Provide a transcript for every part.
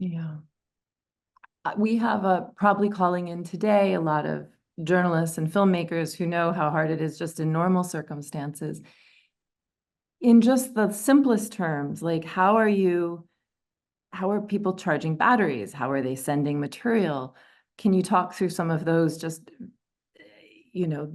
Yeah. We have probably calling in today a lot of journalists and filmmakers who know how hard it is just in normal circumstances. In just the simplest terms, like how are people charging batteries? How are they sending material? Can you talk through some of those, just, you know,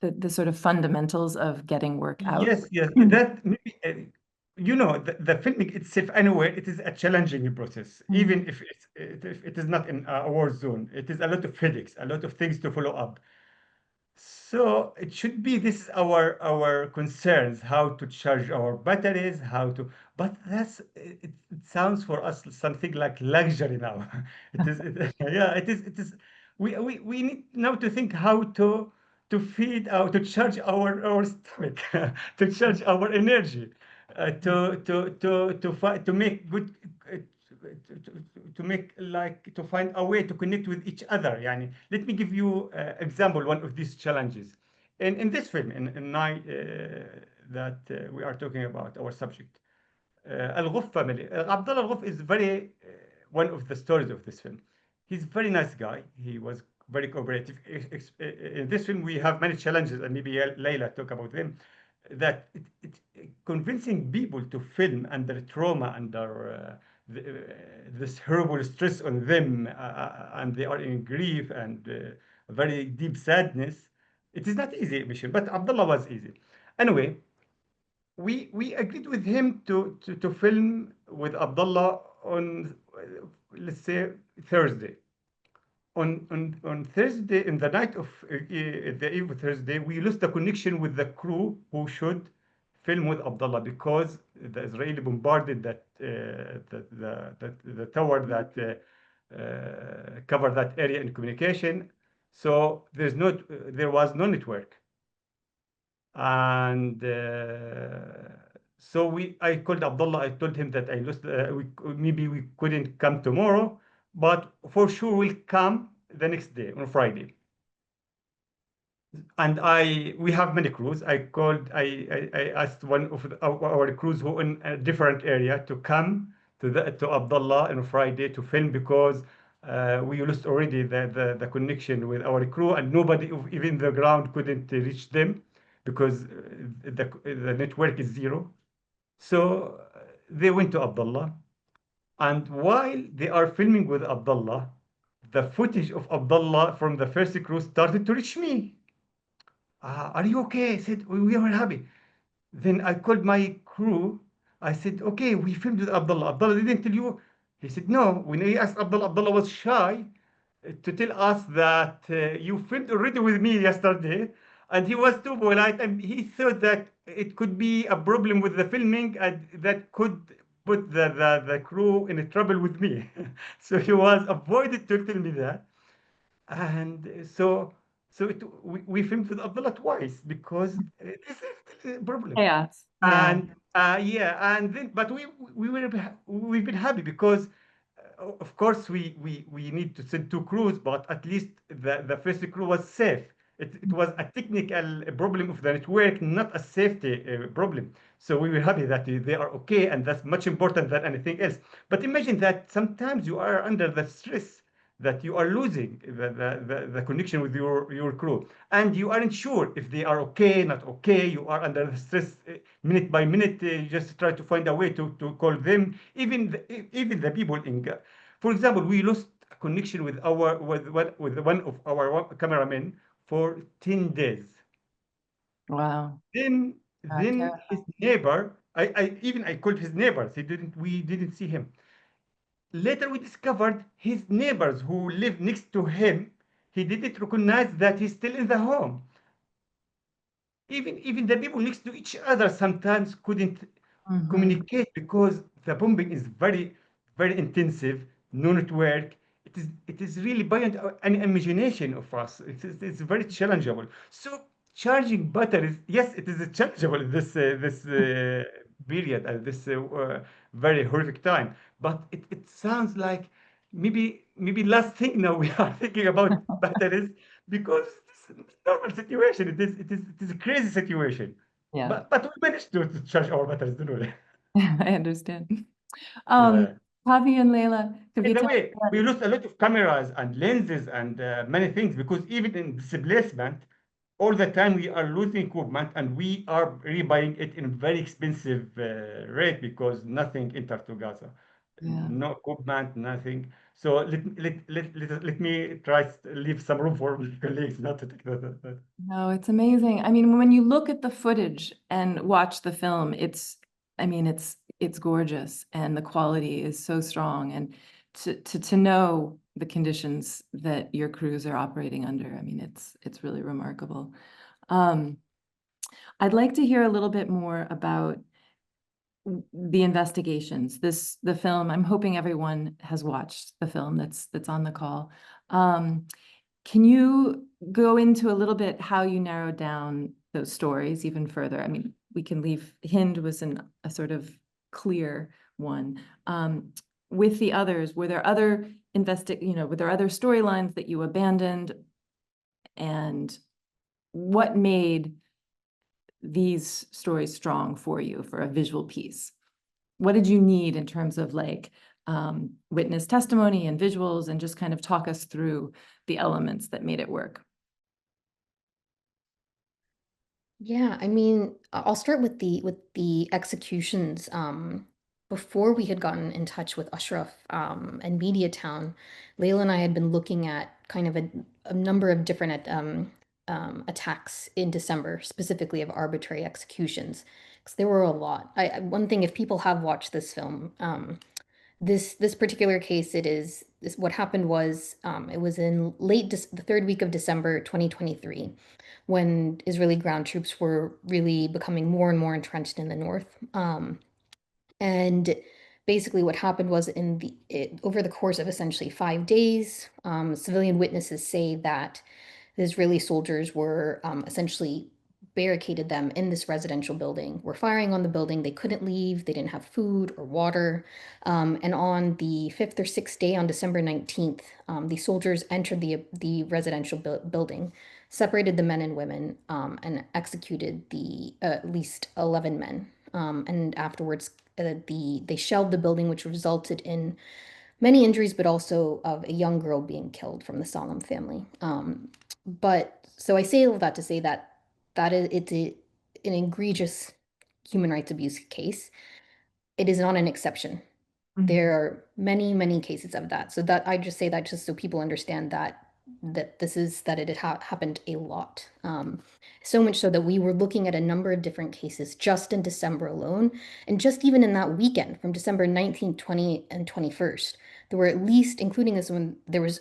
the sort of fundamentals of getting work out? Yes, that maybe, the filming itself, anyway, it is a challenging process, even if it is not in a war zone. It is a lot of headaches, a lot of things to follow up. So it should be, this is our concerns, how to charge our batteries, how to, but it sounds for us something like luxury now. Yeah, it is we need now to think how to feed our, to charge our stomach, to charge our energy, to make good, to make, like, to find a way to connect with each other. Yani, let me give you example, one of these challenges. In this film, in night, that we are talking about, our subject, Al-Ghuf family. Abdullah Al-Ghuf is very, one of the stories of this film. He's a very nice guy. He was very cooperative. In this film, we have many challenges, and maybe Layla talk about them. That convincing people to film under trauma, under this horrible stress on them, and they are in grief and very deep sadness. It is not easy mission, but Abdullah was easy. Anyway, we agreed with him to film with Abdullah on, let's say, Thursday. On Thursday, in the night of the eve of Thursday, we lost the connection with the crew who should film with Abdullah, because the Israeli bombarded the tower that covered that area in communication. So there was no network. And so I called Abdullah. I told him that I lost. Maybe we couldn't come tomorrow, but for sure we'll come the next day on Friday. And we have many crews. I asked one of our crews who in a different area to come to Abdullah on Friday to film, because we lost already the connection with our crew, and nobody even the ground couldn't reach them, because the network is zero. So they went to Abdullah, and while they are filming with Abdullah, the footage of Abdullah from the first crew started to reach me. Are you okay? I said, we are happy. Then I called my crew. I said, okay, we filmed with Abdullah. Abdullah didn't tell you? He said, no. When I asked Abdullah, Abdullah was shy to tell us that you filmed already with me yesterday. And he was too polite, and he thought that it could be a problem with the filming, and that could put the crew in trouble with me. So he was avoided to tell me that. And we filmed with Abdullah twice, because this is the problem. Chaos. Yeah. And yeah, and then, but we've been happy, because of course we need to send two crews, but at least the first crew was safe. It was a technical problem of the network, not a safety problem. So we were happy that they are okay, and that's much important than anything else. But imagine that sometimes you are under the stress that you are losing the connection with your crew, and you aren't sure if they are okay, not okay. You are under the stress minute by minute. You just try to find a way to call them. Even the people in, for example, we lost a connection with one of our cameramen for 10 days. Wow. Then his neighbor, I called his neighbors. We didn't see him. Later, we discovered his neighbors who lived next to him. He didn't recognize that he's still in the home. Even the people next to each other sometimes couldn't communicate, because the bombing is very, very intensive, no network. It is really beyond any imagination of us. It's very challengeable. So charging batteries, yes, it is challengeable in this period, and this very horrific time. But it sounds like maybe last thing now we are thinking about batteries, because it's normal situation. It is a crazy situation. Yeah. But we managed to charge our batteries, didn't we? I understand. Yeah. Javi and Leila, In the Kavitha. way, we lost a lot of cameras and lenses and many things because even in displacement, all the time we are losing equipment and we are rebuying it in very expensive rate because nothing entered to Gaza. Yeah. No equipment, nothing. So let me try to leave some room for my colleagues not to take that. No, it's amazing. I mean, when you look at the footage and watch the film, I mean, it's gorgeous and the quality is so strong. And to know the conditions that your crews are operating under, I mean, it's really remarkable. Um, I'd like to hear a little bit more about the investigations. The film, I'm hoping everyone has watched the film that's on the call. Can you go into a little bit how you narrowed down those stories even further? I mean, we can leave Hind was a sort of clear one. With the others, were there other were there other storylines that you abandoned? And what made these stories strong for you for a visual piece? What did you need in terms of like witness testimony and visuals, and just kind of talk us through the elements that made it work? Yeah, I mean, I'll start with the executions. Before we had gotten in touch with Ashraf and Mediatown, Layla and I had been looking at kind of a number of different attacks in December, specifically of arbitrary executions, because there were a lot. One thing, if people have watched this film, this particular case, what happened was it was in the third week of December 2023 when Israeli ground troops were really becoming more and more entrenched in the north. And basically what happened was over the course of essentially 5 days, civilian witnesses say that the Israeli soldiers were essentially barricaded them in this residential building, were firing on the building. They couldn't leave. They didn't have food or water. And on the fifth or sixth day, on December 19th, the soldiers entered the residential building, separated the men and women, and executed at least 11 men. And afterwards, they shelled the building, which resulted in many injuries, but also of a young girl being killed from the Salam family. But so I say all that to say that an egregious human rights abuse case. It is not an exception. There are many, many cases of that. So that I just say that just so people understand that it had happened a lot. So much so that we were looking at a number of different cases just in December alone. And just even in that weekend from December 19th, 20th, and 21st, there were at least, including this one,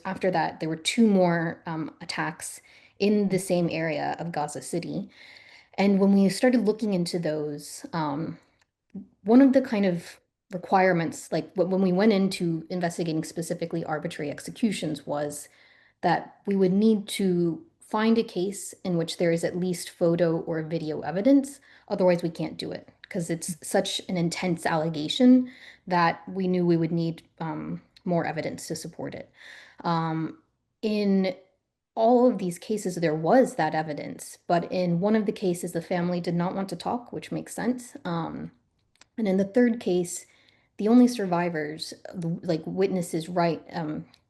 after that, there were two more attacks in the same area of Gaza City. And when we started looking into those, one of the kind of requirements, like when we went into investigating specifically arbitrary executions, was that we would need to find a case in which there is at least photo or video evidence. Otherwise, we can't do it because it's such an intense allegation that we knew we would need more evidence to support it. In all of these cases, there was that evidence, but in one of the cases, the family did not want to talk, which makes sense. And in the third case, the only survivors, like witnesses right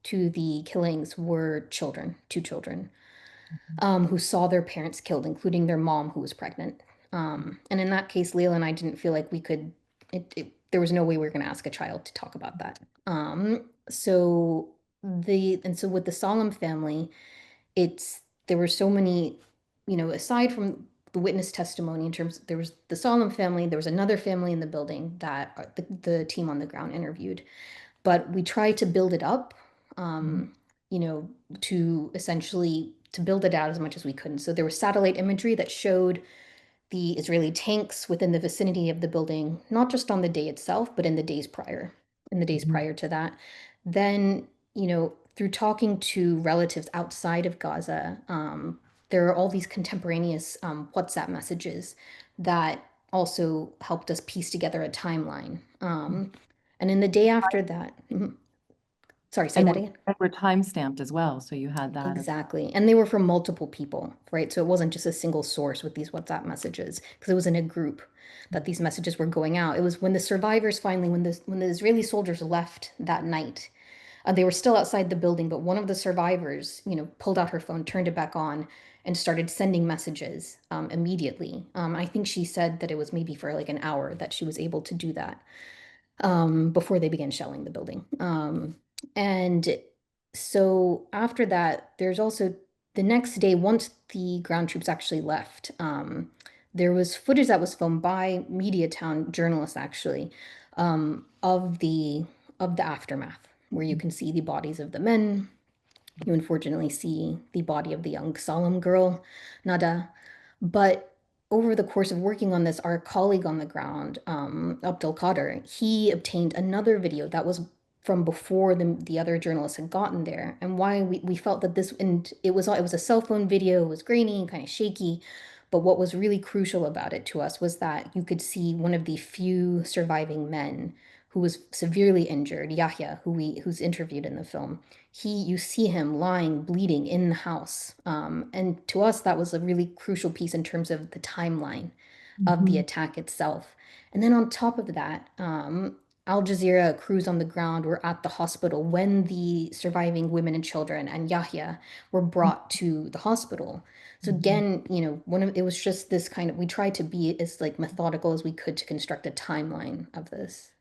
to the killings, were children, two children, who saw their parents killed, including their mom who was pregnant. And in that case, Leila and I didn't feel like we could, there was no way we were going to ask a child to talk about that. So with the Solemn family, there were so many, aside from the witness testimony in terms, there was the Solemn family, there was another family in the building that the team on the ground interviewed, but we tried to build it up, you know, to essentially to build it out as much as we could. And so there was satellite imagery that showed the Israeli tanks within the vicinity of the building, not just on the day itself, but in the days prior to that. Then, through talking to relatives outside of Gaza, there are all these contemporaneous WhatsApp messages that also helped us piece together a timeline. And in the day after that, Sorry, say that again. And were time-stamped as well, so you had that. Exactly. And they were from multiple people, right? So it wasn't just a single source with these WhatsApp messages, because it was in a group that these messages were going out. It was when the survivors finally, when the Israeli soldiers left that night, they were still outside the building, but one of the survivors, pulled out her phone, turned it back on, and started sending messages immediately. I think she said that it was maybe for like an hour that she was able to do that before they began shelling the building. And so after that, there's also the next day, once the ground troops actually left, there was footage that was filmed by Mediatown journalists actually of the aftermath, where you can see the bodies of the men. You unfortunately see the body of the young Salam girl, Nada. But over the course of working on this, our colleague on the ground, Abdul Qadir, he obtained another video that was from before the other journalists had gotten there. And why we felt that this, and it was a cell phone video, it was grainy and kind of shaky. But what was really crucial about it to us was that you could see one of the few surviving men who was severely injured, Yahya, who's interviewed in the film. You see him lying bleeding in the house. And to us, that was a really crucial piece in terms of the timeline of the attack itself. And then on top of that, Al Jazeera crews on the ground were at the hospital when the surviving women and children and Yahya were brought to the hospital. So again, it was just this kind of, we tried to be as like methodical as we could to construct a timeline of this.